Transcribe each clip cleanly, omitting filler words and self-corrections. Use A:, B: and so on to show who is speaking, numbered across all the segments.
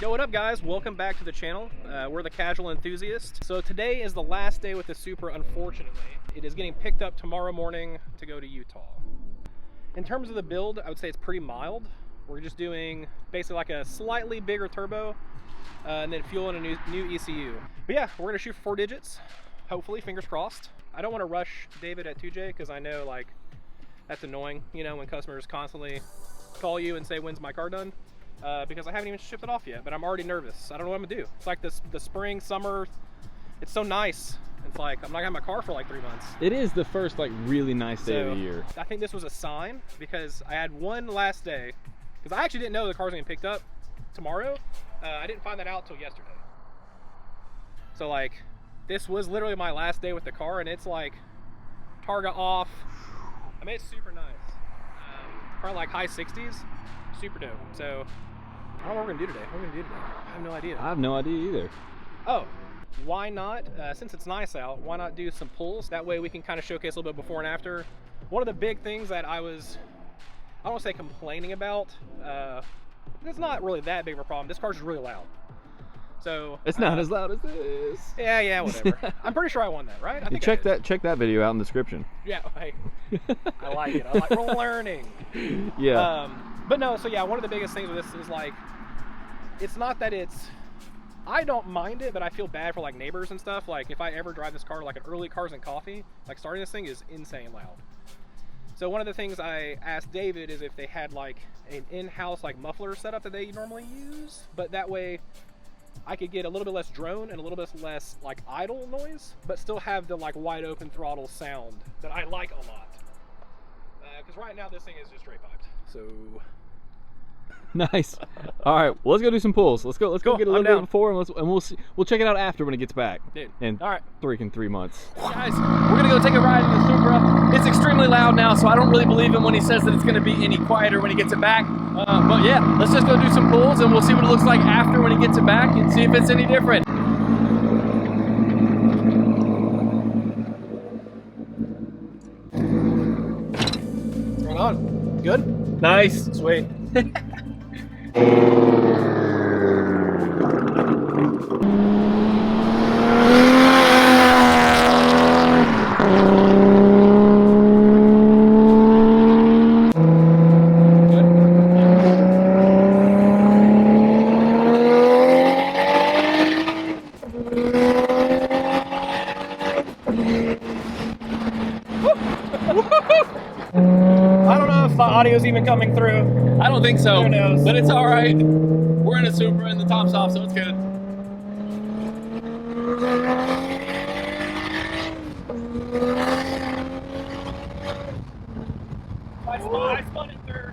A: Yo, what up guys? Welcome back to the channel. We're the Casual Enthusiast. So today is the last day with the Supra, unfortunately. It is getting picked up tomorrow morning to go to Utah. In terms of the build, I would say it's pretty mild. We're just doing basically like a slightly bigger turbo and then fuel and a new ECU. But yeah, we're gonna shoot for 4 digits. Hopefully, fingers crossed. I don't want to rush David at 2J because I know like that's annoying, you know, when customers constantly call you and say, when's my car done? Because I haven't even shipped it off yet, but I'm already nervous. I don't know what I'm gonna do. It's like the spring, summer, it's so nice. It's like, I'm not gonna have my car for like 3 months.
B: It is the first like really nice day of the year.
A: I think this was a sign because I had one last day, because I actually didn't know the car's getting picked up tomorrow. I didn't find that out till yesterday. So like, this was literally my last day with the car, and it's like, Targa off. I mean, it's super nice. Probably like high 60s, super dope. So, I don't know what we're gonna do today. What are we gonna do today? I have no idea.
B: I have no idea either.
A: Oh, why not, since it's nice out, why not do some pulls? That way we can kind of showcase a little bit before and after. One of the big things that I don't want to say complaining about, it's not really that big of a problem. This car's just really loud. So
B: it's not as loud as this.
A: Yeah, whatever. I'm pretty sure I won that, right? I think
B: check that video out in the description.
A: Yeah, hey, I like it. We're learning.
B: Yeah.
A: But no, so yeah, one of the biggest things with this is like, it's not that I don't mind it, but I feel bad for like neighbors and stuff. Like if I ever drive this car, like an early Cars and Coffee, like starting this thing is insane loud. So one of the things I asked David is if they had like an in-house like muffler setup that they normally use, but that way I could get a little bit less drone and a little bit less like idle noise, but still have the like wide open throttle sound that I like a lot. Because right now this thing is just straight piped. So
B: nice. All right, well, let's go do some pulls. Let's go get a little bit before, and we'll check it out after when it gets back.
A: Dude.
B: In
A: all right,
B: 3 months.
C: Guys, we're gonna go take a ride in the Supra. It's extremely loud now, so I don't really believe him when he says that it's gonna be any quieter when he gets it back. But yeah, let's just go do some pulls, and we'll see what it looks like after when he gets it back, and see if it's any different.
A: what's going on? Good?
C: Nice.
A: Sweet. I don't know if the audio's even coming through.
C: I don't think so.
A: Who knows?
C: But it's all right. We're in a Supra and the top's off, so it's good.
A: I spun it through.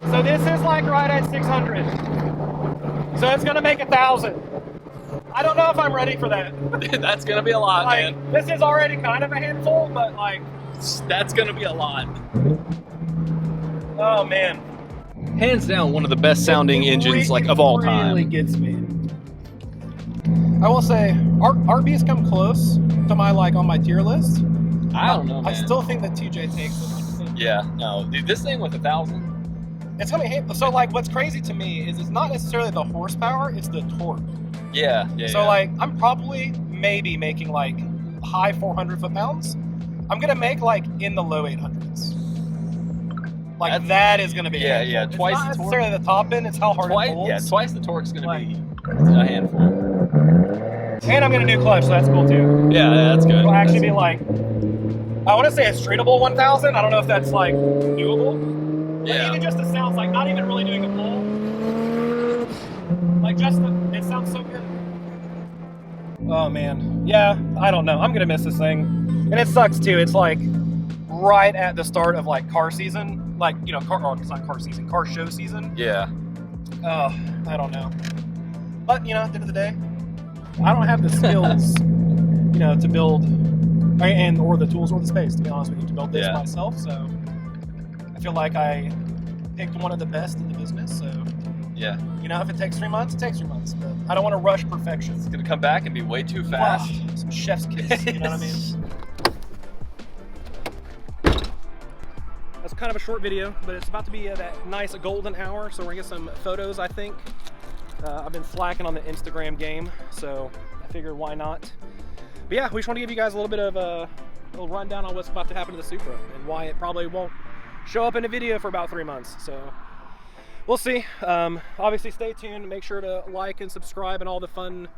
A: So this is like right at 600. So it's gonna make 1,000. I don't know if I'm ready for that.
C: That's gonna be a lot,
A: Like,
C: man.
A: this is already kind of a handful, but like,
C: That's gonna be a lot.
A: oh man.
C: Hands down, one of the best sounding engines like of all time.
A: Really gets me. I will say, RB's come close to my like on my tier list.
C: I don't know, man.
A: I still think that 2J takes it.
C: Yeah, no, dude, this thing with 1,000.
A: It's gonna hit. So like, what's crazy to me is it's not necessarily the horsepower; it's the torque.
C: Yeah.
A: So like, I'm probably maybe making like high 400 foot-pounds. I'm gonna make like in the low 800s. Like that is gonna be
C: yeah.
A: It's
C: Twice
A: not
C: the torque.
A: necessarily the top end; it's how hard it pulls.
C: Yeah, twice the torque's gonna
A: Like,
C: be a handful.
A: And I'm gonna do clutch, so that's cool too.
C: Yeah, that's good.
A: It'll actually be like, I want to say a streetable 1,000. I don't know if that's like doable. But even just the sounds, like not even really doing a pull. Like just it sounds so good. Oh man, yeah, I don't know. I'm gonna miss this thing, and it sucks too. It's like right at the start of like car season, like you know, it's not car season, car show season.
C: Yeah.
A: Oh, I don't know. But you know, at the end of the day, I don't have the skills, you know, to build, or the tools or the space, to be honest with you, to build this myself. So I feel like I picked one of the best in the business. So
C: Yeah.
A: You know, if it takes 3 months, it takes 3 months. But I don't want to rush perfection.
C: It's going to come back and be way too fast.
A: Wow, some chef's kiss, you know what I mean? That's kind of a short video, but it's about to be that nice golden hour, so we're gonna get some photos, I think. I've been slacking on the Instagram game, so I figured why not. But yeah, we just want to give you guys a little bit of a little rundown on what's about to happen to the Supra and why it probably won't show up in a video for about 3 months. So we'll see. Obviously stay tuned, make sure to like and subscribe and all the fun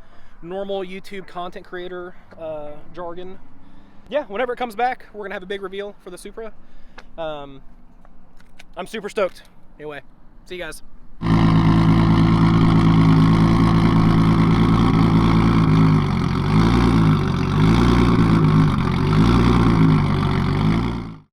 A: normal YouTube content creator jargon. Yeah, whenever it comes back, we're gonna have a big reveal for the Supra. I'm super stoked. Anyway, see you guys.